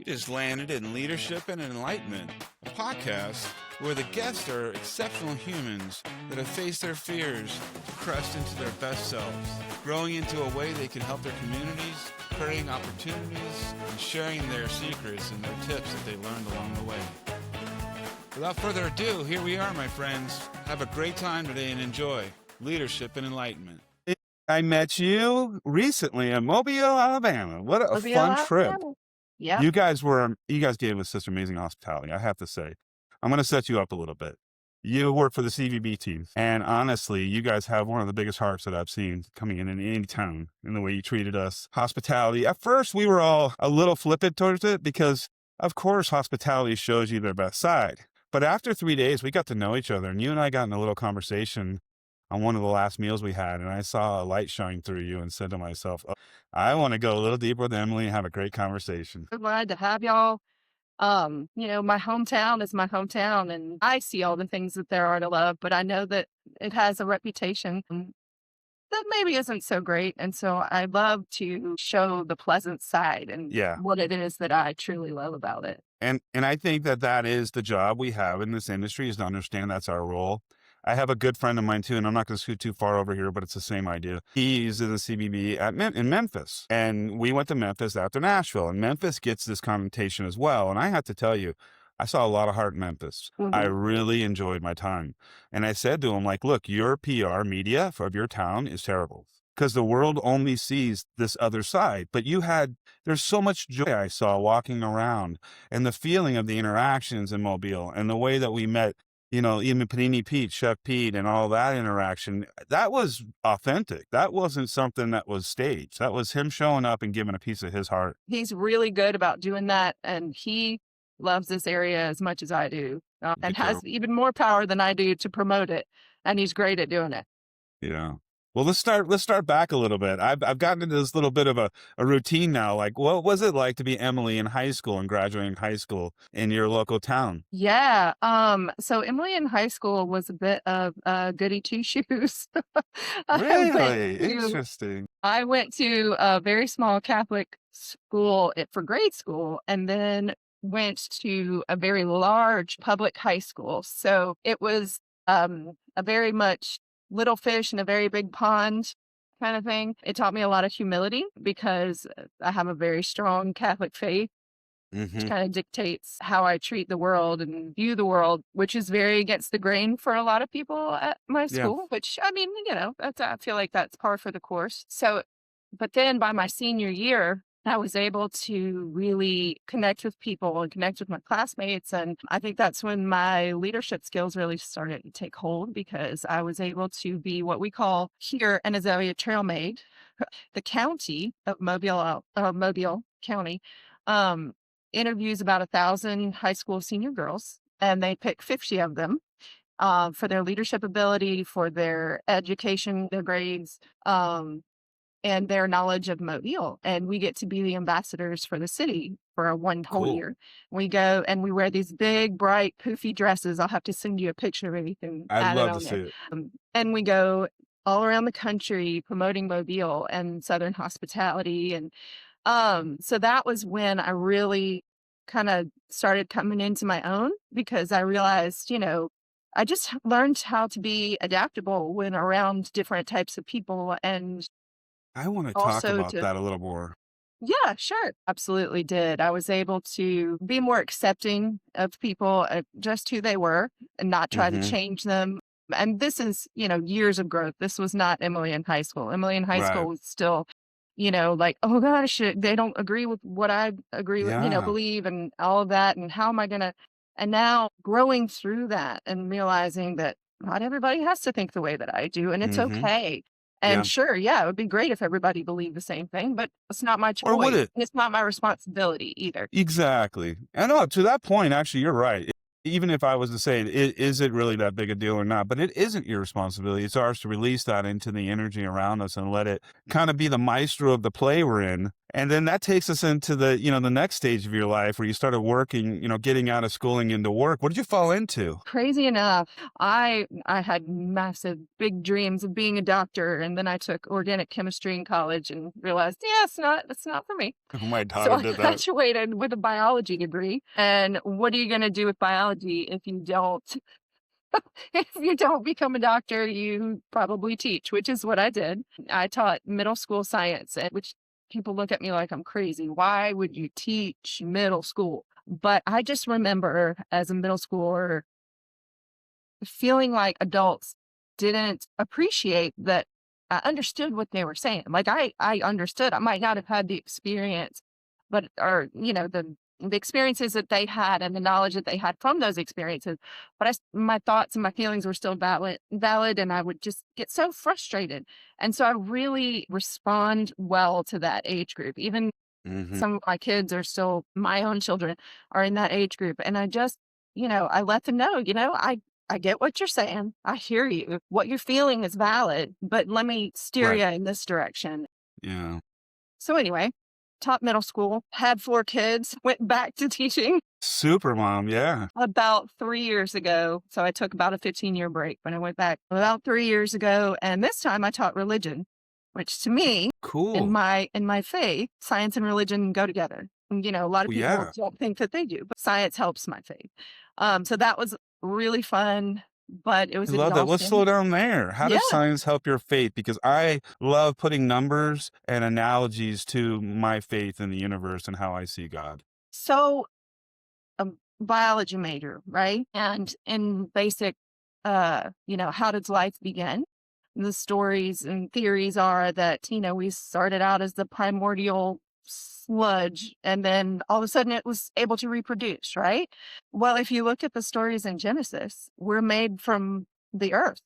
is landed in Leadership and Enlightenment, a podcast where the guests are exceptional humans that have faced their fears to crest into their best selves, growing into a way they can help their communities, creating opportunities, and sharing their secrets and their tips that they learned along the way. Without further ado, here we are, my friends. Have a great time today and enjoy Leadership and Enlightenment. I met you recently in Mobile, Alabama. What a fun trip. Yeah. You guys gave us such amazing hospitality, I have to say. I'm going to set you up a little bit. You work for the CVB team, and honestly, you guys have one of the biggest hearts that I've seen coming in any town in the way you treated us. Hospitality. At first, we were all a little flippant towards it because, of course, hospitality shows you their best side. But after 3 days, we got to know each other, and you and I got in a little conversation on one of the last meals we had, and I saw a light shine through you and said to myself, oh, I want to go a little deeper with Emily and have a great conversation. I'm glad to have y'all. My hometown is my hometown, and I see all the things that there are to love, but I know that it has a reputation that maybe isn't so great. And so I love to show the pleasant side and what it is that I truly love about it. And I think that is the job we have in this industry, is to understand that's our role. I have a good friend of mine too, and I'm not going to scoot too far over here, but it's the same idea. He's in the CBB in Memphis, and we went to Memphis after Nashville, and Memphis gets this connotation as well. And I have to tell you, I saw a lot of heart in Memphis. Mm-hmm. I really enjoyed my time. And I said to him, like, look, your PR media of your town is terrible because the world only sees this other side. But there's so much joy I saw walking around, and the feeling of the interactions in Mobile and the way that we met, even Panini Pete, Chef Pete, and all that interaction, that was authentic. That wasn't something that was staged. That was him showing up and giving a piece of his heart. He's really good about doing that, and he loves this area as much as I do, and has even more power than I do to promote it, and he's great at doing it. Yeah. Well, let's start back a little bit. I've gotten into this little bit of a routine now. Like, what was it like to be Emily in high school and graduating high school in your local town? Yeah. So Emily in high school was a bit of goody two shoes. Really? Interesting. I went to a very small Catholic school for grade school, and then went to a very large public high school. So it was a very much little fish in a very big pond kind of thing. It taught me a lot of humility because I have a very strong Catholic faith, which kind of dictates how I treat the world and view the world, which is very against the grain for a lot of people at my school, which, I mean, I feel like that's par for the course. So, but then by my senior year, I was able to really connect with people and connect with my classmates. And I think that's when my leadership skills really started to take hold, because I was able to be what we call here an Azalea Trail Maid. The county of Mobile County interviews about 1,000 high school senior girls, and they pick 50 of them for their leadership ability, for their education, their grades, and their knowledge of Mobile. And we get to be the ambassadors for the city for one whole year. We go and we wear these big, bright, poofy dresses. I'll have to send you a picture of everything. I'd love to see it. And we go all around the country promoting Mobile and Southern hospitality. And so that was when I really kind of started coming into my own, because I realized, I just learned how to be adaptable when around different types of people. And I want to talk about that a little more. Yeah, sure. Absolutely did. I was able to be more accepting of people, just who they were, and not try to change them. And this is, years of growth. This was not Emily in high school. Emily in high school was still, like, oh gosh, they don't agree with what I agree with, believe, and all of that. And how am I going to, and now growing through that and realizing that not everybody has to think the way that I do, and it's okay. And sure, it would be great if everybody believed the same thing, but it's not my choice. Or would it? And it's not my responsibility either. Exactly. And to that point, actually, you're right. Even if I was to say, is it really that big a deal or not? But it isn't your responsibility. It's ours to release that into the energy around us and let it kind of be the maestro of the play we're in, And then that takes us into the, the next stage of your life where you started working, getting out of schooling into work. What did you fall into? Crazy enough, I had massive big dreams of being a doctor, and then I took organic chemistry in college and realized, yeah, it's not for me. My So daughter I did that. graduated with a biology degree. And what are you going to do with biology if you don't if you don't become a doctor? You probably teach, which is what I did. I taught middle school science, which people look at me like I'm crazy. Why would you teach middle school? But I just remember as a middle schooler feeling like adults didn't appreciate that I understood what they were saying. Like I understood. I might not have had the experience, but or the experiences that they had and the knowledge that they had from those experiences, but my thoughts and my feelings were still valid, and I would just get so frustrated. And so I really respond well to that age group. Even Hmm. some of my kids are still my own children are in that age group. And I just, I let them know, I get what you're saying. I hear you. What you're feeling is valid, but let me steer Right. you in this direction. Yeah. So anyway, taught middle school, had 4 kids, went back to teaching Super mom. Yeah. about 3 years ago. So I took about a 15-year break when I went back about 3 years ago. And this time I taught religion, which to me, in Cool. my faith, science and religion go together. And, a lot of Well, people yeah. don't think that they do, but science helps my faith. So that was really fun, but it I was love that. Let's slow exhausting. down there. How Yeah. does science help your faith? Because I love putting numbers and analogies to my faith in the universe and how I see God. So a biology major, right? And in basic, how does life begin? The stories and theories are that, we started out as the primordial sludge and then all of a sudden it was able to reproduce, right? Well, if you look at the stories in Genesis, we're made from the earth,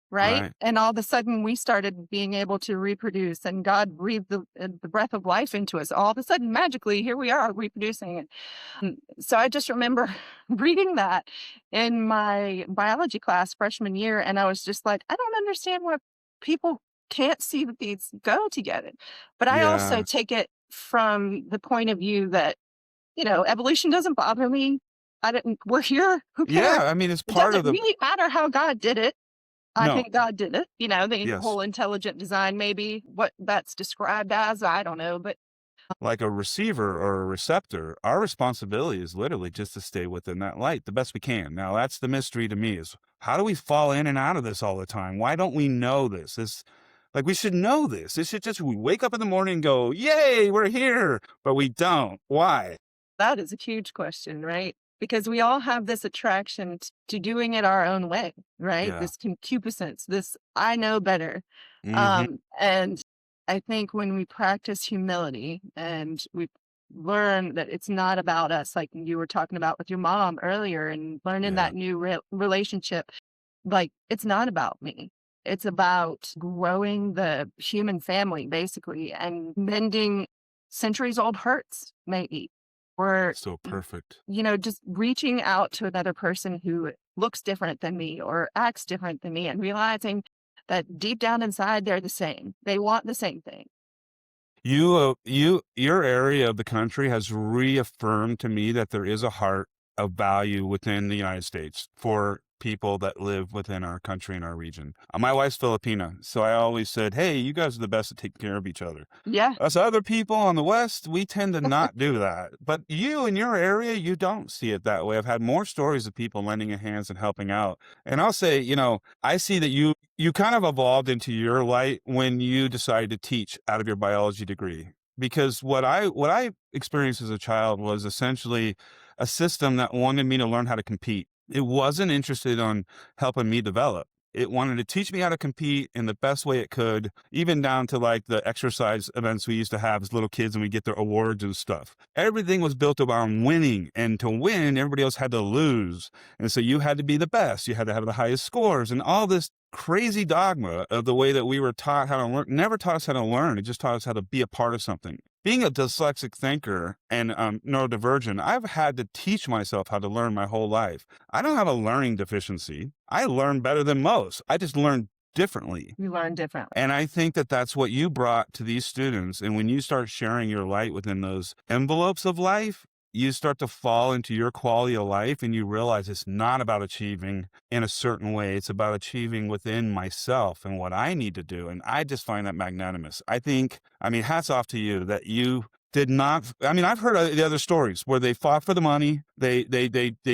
right? Right. And all of a sudden we started being able to reproduce and God breathed the breath of life into us. All of a sudden, magically, here we are reproducing. So I just remember reading that in my biology class freshman year, and I was just like, I don't understand why people can't see that these go together. But I also Yeah. take it from the point of view that, evolution doesn't bother me. We're here. Who cares? Yeah. I mean, it's It part of doesn't the. really matter how God did it. I No. think God did it. The Yes. whole intelligent design, maybe what that's described as, I don't know. But Like a receiver or a receptor, our responsibility is literally just to stay within that light the best we can. Now, that's the mystery to me is how do we fall in and out of this all the time? Why don't we know this? This like we should know this. It should just we wake up in the morning and go, "Yay, we're here." But we don't. Why? that is a huge question, right? Because we all have this attraction to doing it our own way, right? Yeah. This concupiscence, this I know better. Mhm. And I think when we practice humility and we learn that it's not about us, like you were talking about with your mom earlier, and learning Yeah. that new relationship, like it's not about me. It's about growing the human family, basically, and mending centuries old hurts, maybe, or So perfect. just reaching out to another person who looks different than me or acts different than me and realizing that deep down inside, they're the same. They want the same thing. Your area of the country has reaffirmed to me that there is a heart of value within the United States for people that live within our country and our region. My wife's Filipina, so I always said, "Hey, you guys are the best at taking care of each other." Yeah, Us other people on the West, we tend to not do that. But you in your area, you don't see it that way. I've had more stories of people lending a hand and helping out. And I'll say, I see that you kind of evolved into your light when you decided to teach out of your biology degree. Because what I experienced as a child was essentially a system that wanted me to learn how to compete. It wasn't interested on helping me develop. It wanted to teach me how to compete in the best way it could, even down to like the exercise events we used to have as little kids and we get their awards and stuff. Everything was built around winning. And to win, everybody else had to lose. And so you had to be the best. You had to have the highest scores and all this crazy dogma of the way that we were taught how to learn never taught us how to learn. It just taught us how to be a part of something. Being a dyslexic thinker and neurodivergent, I've had to teach myself how to learn my whole life. I don't have a learning deficiency. I learn better than most. I just learn differently. You learn differently. And I think that that's what you brought to these students. And when you start sharing your light within those envelopes of life, you start to fall into your quality of life and you realize it's not about achieving in a certain way. It's about achieving within myself and what I need to do. And I just find that magnanimous. I mean, hats off to you that you did not. I mean, I've heard the other stories where they fought for the money. They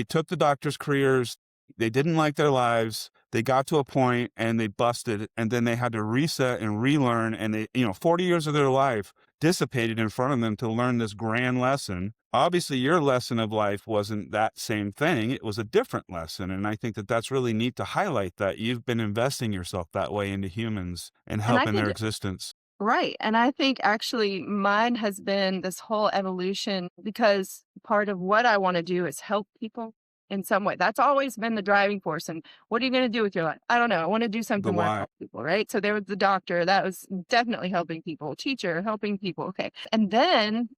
took the doctor's careers. They didn't like their lives. They got to a point and they busted, and then they had to reset and relearn. And they, 40 years of their life dissipated in front of them to learn this grand lesson. Obviously, your lesson of life wasn't that same thing. It was a different lesson. And I think that that's really neat to highlight that you've been investing yourself that way into humans and And I helping think their existence. right. And I think actually mine has been this whole evolution because part of what I want to do is help people in some way. That's always been the driving force. And what are you going to do with your life? I don't know. I want to do The something where I why. help people, right? So there was the doctor that was definitely helping people, teacher helping people. Okay. And then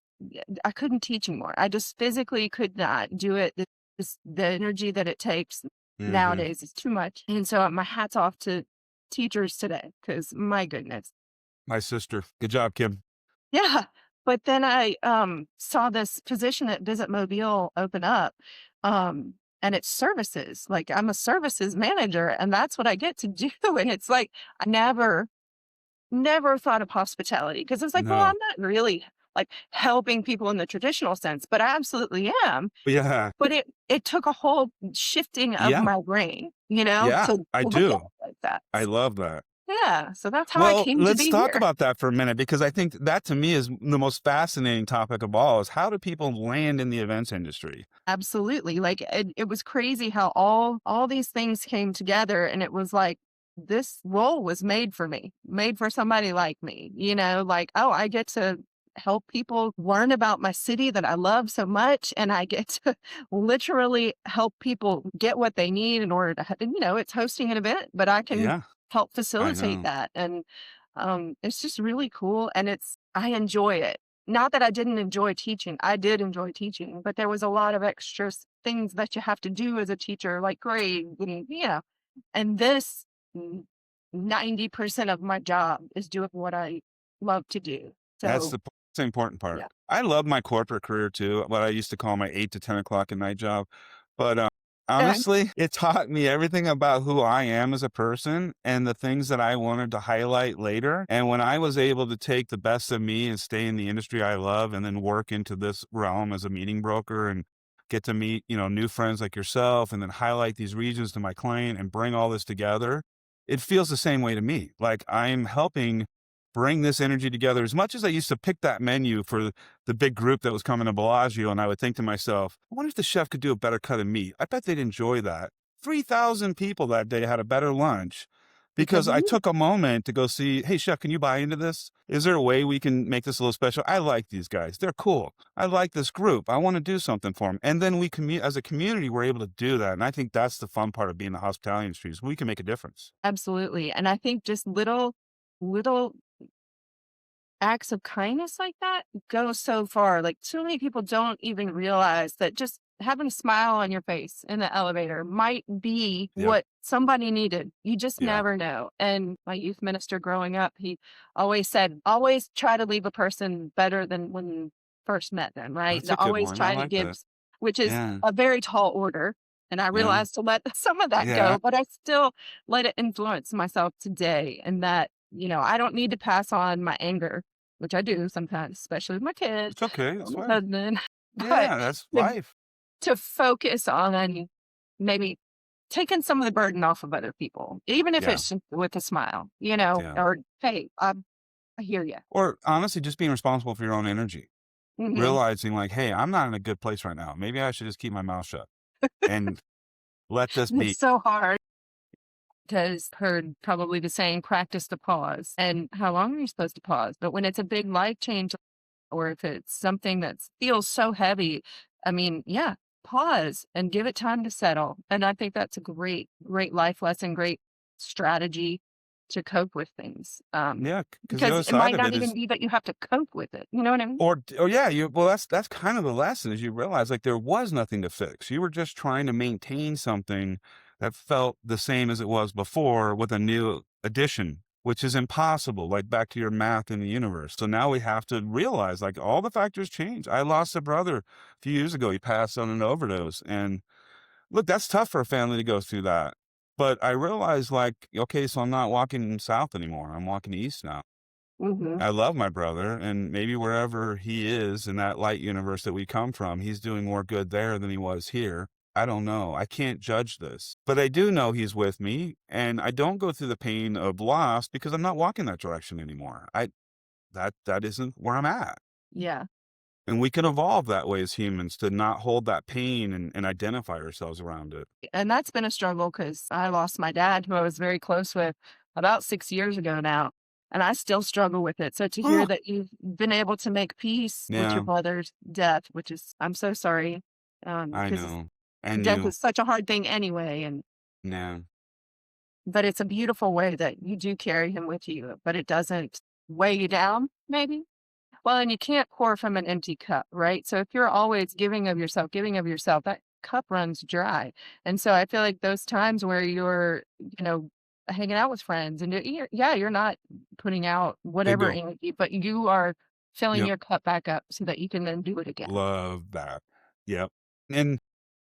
I couldn't teach anymore. I just physically could not do it. The energy that it takes Hmm. nowadays is too much. And so my hat's off to teachers today because my goodness. My sister. Good job, Kim. Yeah, but then I, saw this position at Visit Mobile open up, and it's services, like, I'm a services manager, and that's what I get to do, and it's like, I never thought of hospitality because it's like, well, No. I'm not really, like, helping people in the traditional sense, but I absolutely am, Yeah. but it took a whole shifting of Yeah. my brain, Yeah. to I look at do. it like that. I love that. Yeah, so that's how I Well, came to let's be talk here. about that for a minute because I think that to me is the most fascinating topic of all is how do people land in the events industry? Absolutely. Like it was crazy how all these things came together and it was like this role was made for me, made for somebody like me, like, oh, I get to help people learn about my city that I love so much and I get to literally help people get what they need in order to it's hosting an event, but I can Yeah, help I facilitate know. that and it's just really cool and I enjoy it. Not that I didn't enjoy teaching. I did enjoy teaching, but there was a lot of extra things that you have to do as a teacher, like grades and, and this 90% of my job is doing what I love to do. That's So, that's the important part. yeah. I love my corporate career too, what I used to call my 8 to 10 o'clock at night job. But Yeah, honestly, it taught me everything about who I am as a person and the things that I wanted to highlight later. And when I was able to take the best of me and stay in the industry I love and then work into this realm as a meeting broker and get to meet, new friends like yourself and then highlight these regions to my client and bring all this together, it feels the same way to me. Like I'm helping bring this energy together. As much as I used to pick that menu for the big group that was coming to Bellagio, and I would think to myself, I wonder if the chef could do a better cut of meat. I bet they'd enjoy that. 3,000 people that day had a better lunch because because I took a moment to go see, hey, chef, can you buy into this? Is there a way we can make this a little special? I like these guys. They're cool. I like this group. I want to do something for them. And then as a community, we're able to do that. And I think that's the fun part of being in the hospitality industry is we can make a difference. absolutely. And I think just little acts of kindness like that go so far. Like, so many people don't even realize that just having a smile on your face in the elevator might be Yep. what somebody needed. You just Yeah. never know. And my youth minister growing up, he always said, always try to leave a person better than when you first met them, right? That's a To good always one. I try to like give, that. which is Yeah. a very tall order. And I Yeah. realized to let some of that Yeah. go, but I still let it influence myself today. And that, I don't need to pass on my anger, which I do sometimes, especially with my kids It's okay. or It's my fine. husband. But Yeah, that's to, life. to focus on maybe taking some of the burden off of other people, even if Yeah. it's just with a smile, Yeah. or hey, I hear you. Or honestly, just being responsible for your own energy. Hmm. Realizing like, hey, I'm not in a good place right now. Maybe I should just keep my mouth shut and let this be. It's so hard because heard probably the saying, practice the pause. And how long are you supposed to pause? But when it's a big life change, or if it's something that feels so heavy, I mean, yeah, pause and give it time to settle. And I think that's a great life lesson, great strategy to cope with things. Yeah. Because the Because other it side might of not it even is, be that you have to cope with it. You know what I mean? or yeah, well, that's kind of the lesson is you realize like there was nothing to fix. You were just trying to maintain something that felt the same as it was before with a new addition, which is impossible, like back to your math in the universe. So now we have to realize like all the factors change. I lost a brother a few years ago. He passed on an overdose. And look, that's tough for a family to go through that. But I realized like, okay, so I'm not walking south anymore. I'm walking east now. Hmm. I love my brother, and maybe wherever he is in that light universe that we come from, he's doing more good there than he was here. I don't know. I can't judge this, but I do know he's with me, and I don't go through the pain of loss because I'm not walking that direction anymore. That isn't where I'm at. Yeah. And we can evolve that way as humans to not hold that pain and identify ourselves around it. And that's been a struggle because I lost my dad, who I was very close with about 6 years ago now. And I still struggle with it. So to hear Huh. that you've been able to make peace with your Yeah, brother's death, which is, I'm so sorry, I because know. And death you, is such a hard thing anyway. And yeah, but it's a beautiful way that you do carry him with you, but it doesn't weigh you down, maybe. Well, and you can't pour from an empty cup, right? So if you're always giving of yourself, that cup runs dry. And so I feel like those times where you're, hanging out with friends and yeah, you're not putting out big whatever deal. energy, but you are filling Yep. your cup back up so that you can then do it again. Love that. Yep. And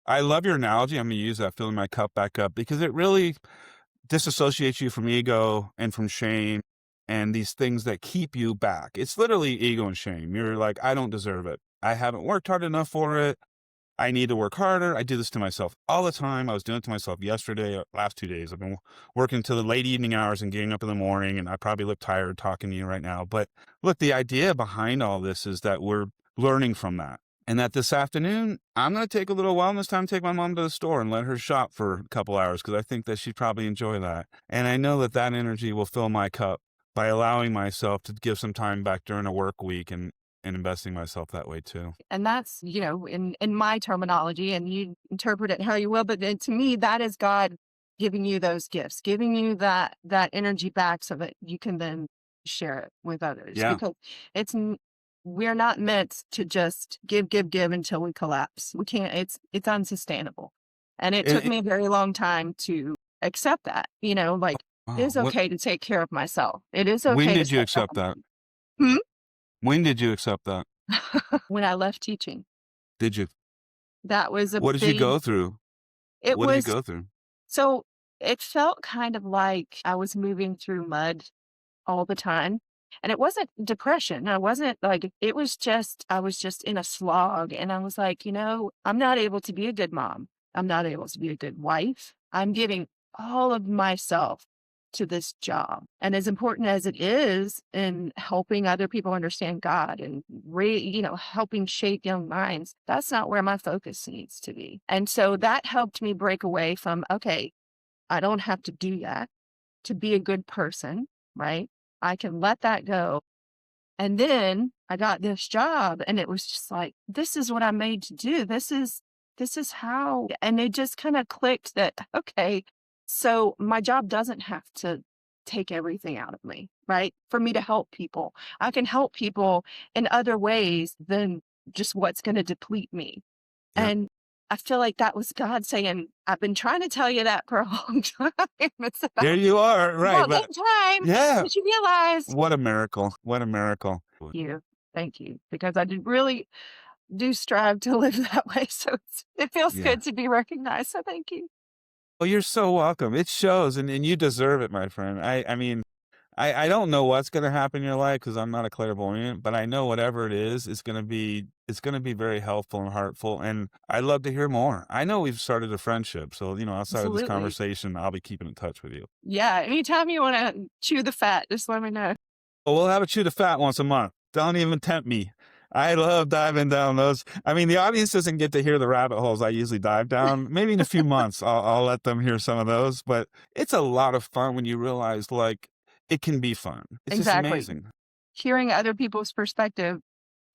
I love your analogy. I'm gonna use that filling my cup back up because it really disassociates you from ego and from shame and these things that keep you back. It's literally ego and shame. You're like, I don't deserve it. I haven't worked hard enough for it. I need to work harder. I do this to myself all the time. I was doing it to myself yesterday, last 2 days. I've been working till the late evening hours and getting up in the morning, and I probably look tired talking to you right now. But look, the idea behind all this is that we're learning from that. And that this afternoon, I'm going to take a little wellness time, take my mom to the store and let her shop for a couple hours because I think that she'd probably enjoy that. And I know that that energy will fill my cup by allowing myself to give some time back during a work week and investing myself that way too. And that's, in my terminology, and you interpret it how you will, but then to me, that is God giving you those gifts, giving you that energy back so that you can then share it with others. Yeah. Because it's we're not meant to just give, give, give until we collapse. We can't. It's unsustainable. And it took And, me a very long time to accept that. Like it wow. is okay to take care of myself. It is When okay to did you set accept that? boundaries. Hmm? When did you accept that? When I left teaching, Did you? that was a What did you big. go through? It What did you was go through? So it felt kind of like I was moving through mud all the time. And it wasn't depression. I wasn't like, it was just, I was just in a slog. And I was like, I'm not able to be a good mom. I'm not able to be a good wife. I'm giving all of myself to this job. And as important as it is in helping other people understand God and helping shape young minds, that's not where my focus needs to be. And so that helped me break away from, okay, I don't have to do that to be a good person, right? I can let that go. And then I got this job and it was just like, this is what I'm made to do. This is how, and it just kind of clicked that, okay, so my job doesn't have to take everything out of me, right? For me to help people. I can help people in other ways than just what's going to deplete me. Yeah. And I feel like that was God saying, I've been trying to tell you that for a long time. There you are. Right. About But that time yeah. that you realize. What a miracle. What a miracle. You, thank you, because I did really do strive to live that way. So it feels Yeah. good to be recognized. So thank you. Well, you're so welcome. It shows and you deserve it, my friend. I mean, I don't know what's gonna happen in your life because I'm not a clairvoyant, but I know whatever it is, it's gonna be very helpful and heartful, and I'd love to hear more. I know we've started a friendship, so, outside of this Absolutely. conversation, I'll be keeping in touch with you. Yeah. Anytime you want to chew the fat, just let me know. Well, we'll have a chew the fat once a month. Don't even tempt me. I love diving down those. I mean, the audience doesn't get to hear the rabbit holes I usually dive down. Maybe in a few months, I'll let them hear some of those. But it's a lot of fun when you realize, like, it can be fun. It's just Exactly. amazing. Hearing other people's perspective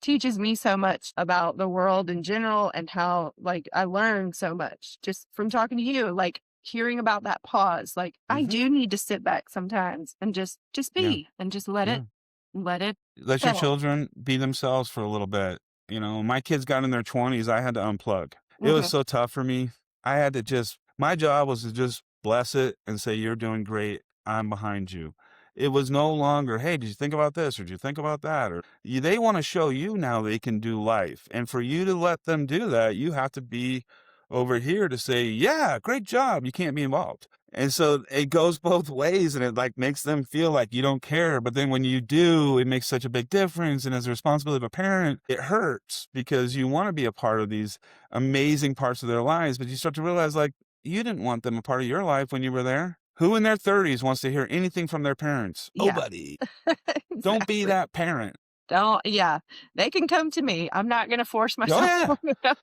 teaches me so much about the world in general and how like I learn so much just from talking to you, like hearing about that pause. Like I Hmm. do need to sit back sometimes and just Yeah, be and just let yeah. it Let your fill. children be themselves for a little bit. My kids got in their 20s. I had to unplug. It was Hmm. so tough for me. I had to my job was to just bless it and say, you're doing great. I'm behind you. It was no longer, hey, did you think about this? Or did you think about that? Or they want to show you now they can do life. And for you to let them do that, you have to be over here to say, yeah, great job. You can't be involved. And so it goes both ways, and it like makes them feel like you don't care. But then when you do, it makes such a big difference. And as a responsibility of a parent, it hurts because you want to be a part of these amazing parts of their lives. But you start to realize like you didn't want them a part of your life when you were there. Who in their 30s wants to hear anything from their parents? Yeah, Nobody. Don't be exactly. that parent. Yeah, they can come to me. I'm not going to force Oh, myself yeah, on them.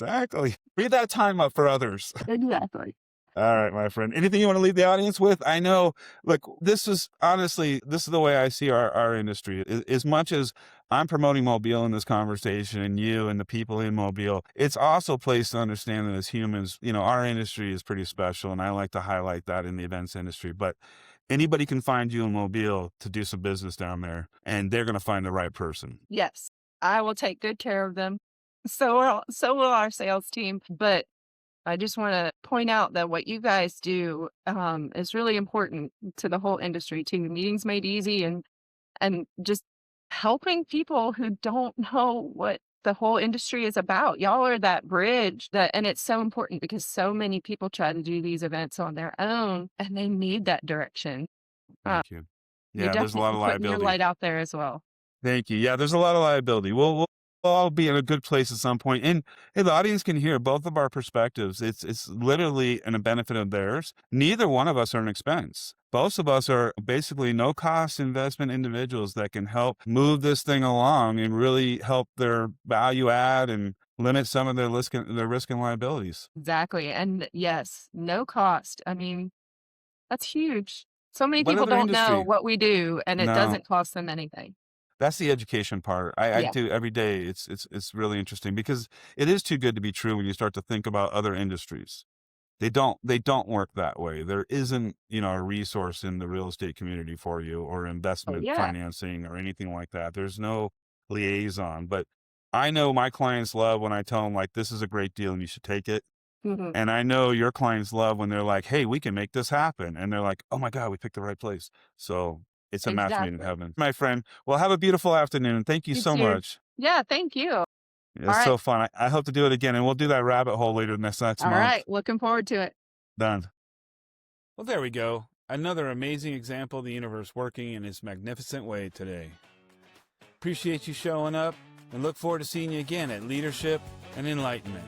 exactly. Free that time up for others. Exactly. All right, my friend. Anything you want to leave the audience with? I know, look, this is honestly, this is the way I see our industry. As much as I'm promoting Mobile in this conversation and you and the people in Mobile, it's also a place to understand that as humans, our industry is pretty special. And I like to highlight that in the events industry. But anybody can find you in Mobile to do some business down there, and they're going to find the right person. Yes, I will take good care of them. So will our sales team. But I just want to point out that what you guys do is really important to the whole industry too. Meetings made easy, and just helping people who don't know what the whole industry is about. Y'all are that bridge and it's so important because so many people try to do these events on their own and they need that direction. Uh, Thank you. you're Yeah, there's a lot definitely of putting your liability. light out there as well. Thank you. Yeah, there's a lot of liability. We'll all be in a good place at some point. And hey, the audience can hear both of our perspectives. It's literally a benefit of theirs. Neither one of us are an expense. Both of us are basically no cost investment individuals that can help move this thing along and really help their value add and limit some of their risk and liabilities. Exactly. And yes, no cost. I mean, that's huge. So many What people other don't know industry? what we do and it No. doesn't cost them anything. That's the education part. I Yeah. do every day. It's really interesting because it is too good to be true when you start to think about other industries. They don't work that way. There isn't, a resource in the real estate community for you or Oh, investment yeah. financing or anything like that. There's no liaison, but I know my clients love when I tell them like this is a great deal and you should take it. Mhm. And I know your clients love when they're like, "Hey, we can make this happen." And they're like, "Oh my God, we picked the right place." So it's a match made in Exactly. heaven. My friend, well, have a beautiful afternoon. Thank you You so too. much. Yeah. Thank you. All It's right. so fun. I hope to do it again, and we'll do that rabbit hole later next All right. month. Looking forward to it. Done. Well, there we go. Another amazing example of the universe working in its magnificent way today. Appreciate you showing up and look forward to seeing you again at Leadership and Enlightenment.